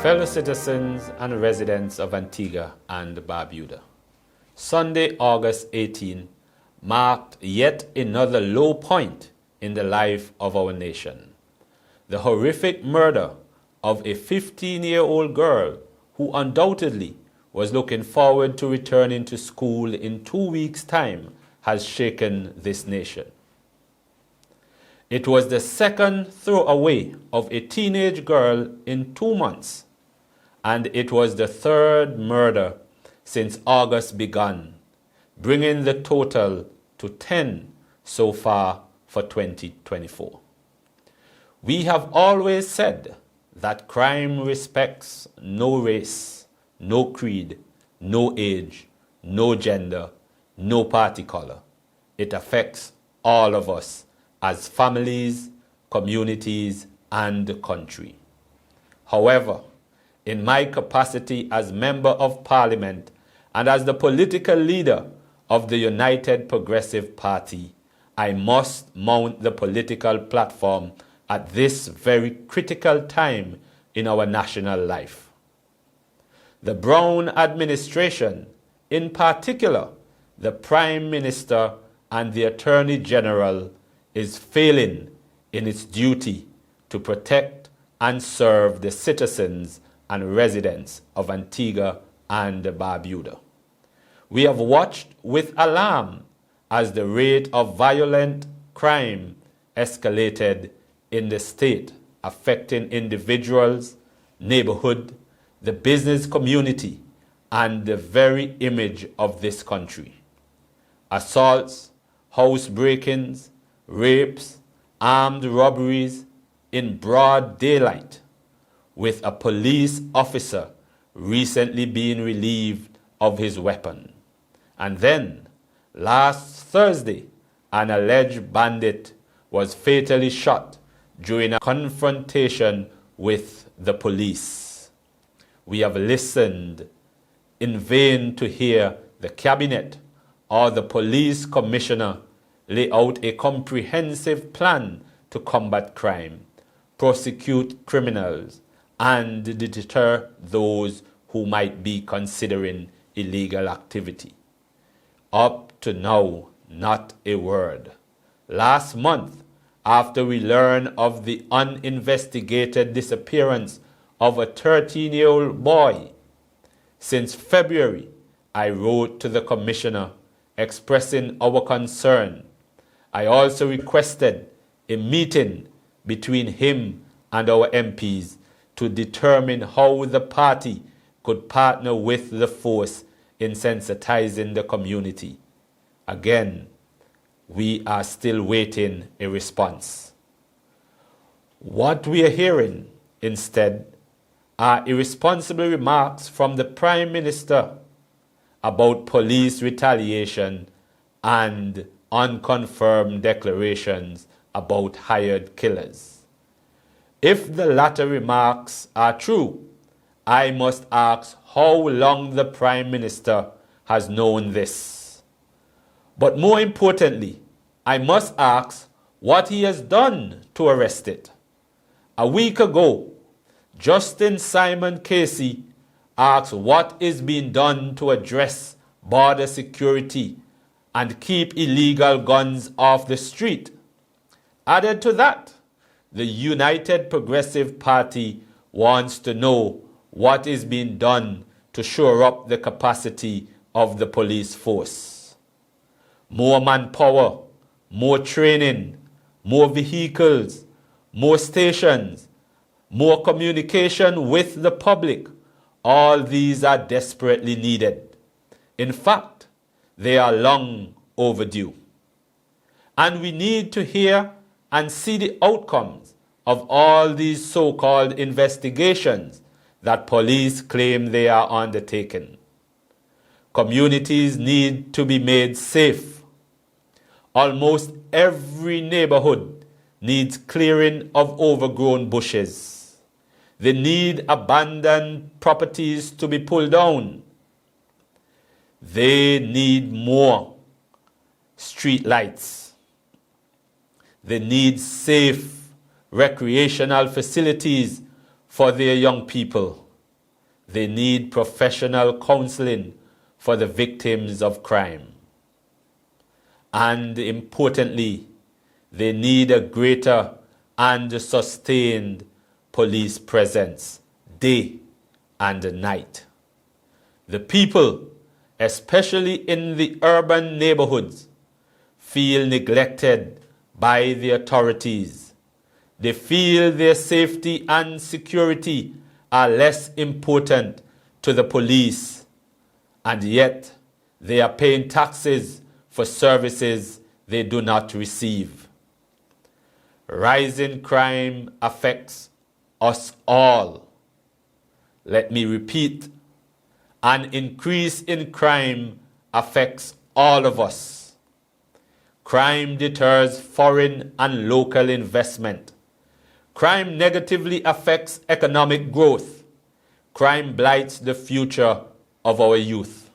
Fellow citizens and residents of Antigua and Barbuda, Sunday, August 18, marked yet another low point in the life of our nation. The horrific murder of a 15-year-old girl who undoubtedly was looking forward to returning to school in 2 weeks' time has shaken this nation. It was the second throwaway of a teenage girl in 2 months, and it was the third murder since August began, bringing the total to 10 so far for 2024. We have always said that crime respects no race, no creed, no age, no gender, no party color. It affects all of us as families, communities, and the country. However, in my capacity as Member of Parliament and as the political leader of the United Progressive Party, I must mount the political platform at this very critical time in our national life. The Brown administration, in particular, the Prime Minister and the Attorney General, is failing in its duty to protect and serve the citizens and residents of Antigua and Barbuda. We have watched with alarm as the rate of violent crime escalated in the state, affecting individuals, neighborhood, the business community, and the very image of this country. Assaults, house break-ins, rapes, armed robberies in broad daylight, with a police officer recently being relieved of his weapon. And then, last Thursday, an alleged bandit was fatally shot during a confrontation with the police. We have listened in vain to hear the cabinet or the police commissioner lay out a comprehensive plan to combat crime, prosecute criminals, and deter those who might be considering illegal activity. Up to now, not a word. Last month, after we learned of the uninvestigated disappearance of a 13-year-old boy, since February, I wrote to the commissioner expressing our concern. I also requested a meeting between him and our MPs to determine how the party could partner with the force in sensitizing the community. Again, we are still waiting a response. What we are hearing instead are irresponsible remarks from the Prime Minister about police retaliation and unconfirmed declarations about hired killers. If the latter remarks are true, I must ask how long the Prime Minister has known this. But more importantly, I must ask what he has done to arrest it. A week ago, Justin Simon Casey asked what is being done to address border security and keep illegal guns off the street. Added to that, the United Progressive Party wants to know what is being done to shore up the capacity of the police force. More manpower, more training, more vehicles, more stations, more communication with the public. All these are desperately needed. In fact, they are long overdue. And we need to hear and see the outcomes of all these so-called investigations that police claim they are undertaking. Communities need to be made safe. Almost every neighborhood needs clearing of overgrown bushes. They need abandoned properties to be pulled down. They need more street lights. They need safe recreational facilities for their young people. they need professional counseling for the victims of crime. And importantly, they need a greater and sustained police presence day and night. The people, especially in the urban neighborhoods, feel neglected by the authorities. They feel their safety and security are less important to the police, and yet they are paying taxes for services they do not receive. Rising crime affects us all. Let me repeat, an increase in crime affects all of us. Crime deters foreign and local investment. Crime negatively affects economic growth. Crime blights the future of our youth.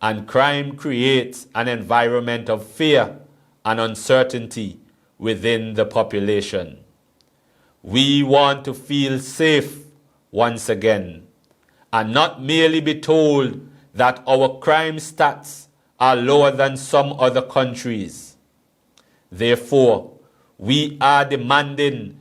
And crime creates an environment of fear and uncertainty within the population. We want to feel safe once again, and not merely be told that our crime stats are lower than some other countries. Therefore, we are demanding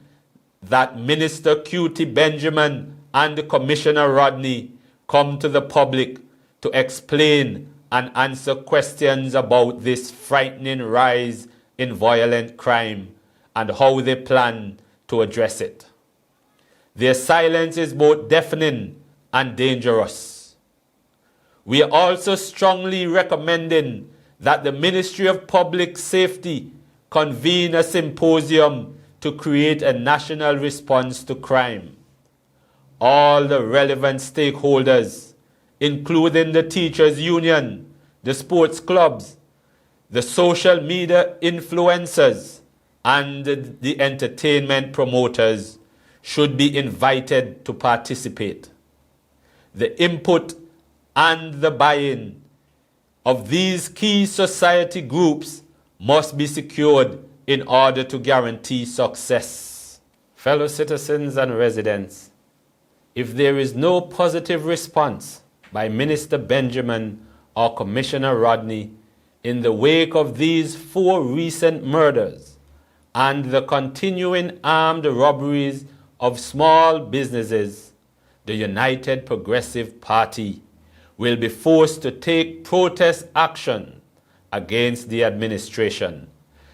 that Minister Q.T. Benjamin and Commissioner Rodney come to the public to explain and answer questions about this frightening rise in violent crime and how they plan to address it. Their silence is both deafening and dangerous. We are also strongly recommending that the Ministry of Public Safety convene a symposium to create a national response to crime. All the relevant stakeholders, including the teachers' union, the sports clubs, the social media influencers, and the entertainment promoters, should be invited to participate. The input and the buy-in of these key society groups must be secured in order to guarantee success. Fellow citizens and residents, if there is no positive response by Minister Benjamin or Commissioner Rodney in the wake of these 4 recent murders and the continuing armed robberies of small businesses, the United Progressive Party will be forced to take protest action against the administration,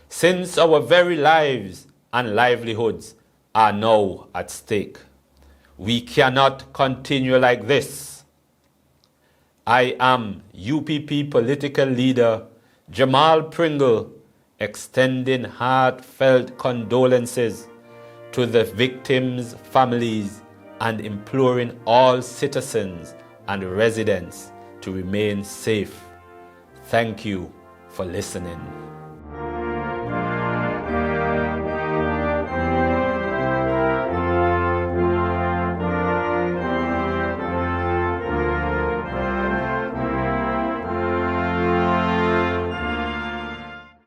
since our very lives and livelihoods are now at stake. We cannot continue like this. I am UPP political leader Jamale Pringle, extending heartfelt condolences to the victims' families and imploring all citizens and residents to remain safe. Thank you for listening.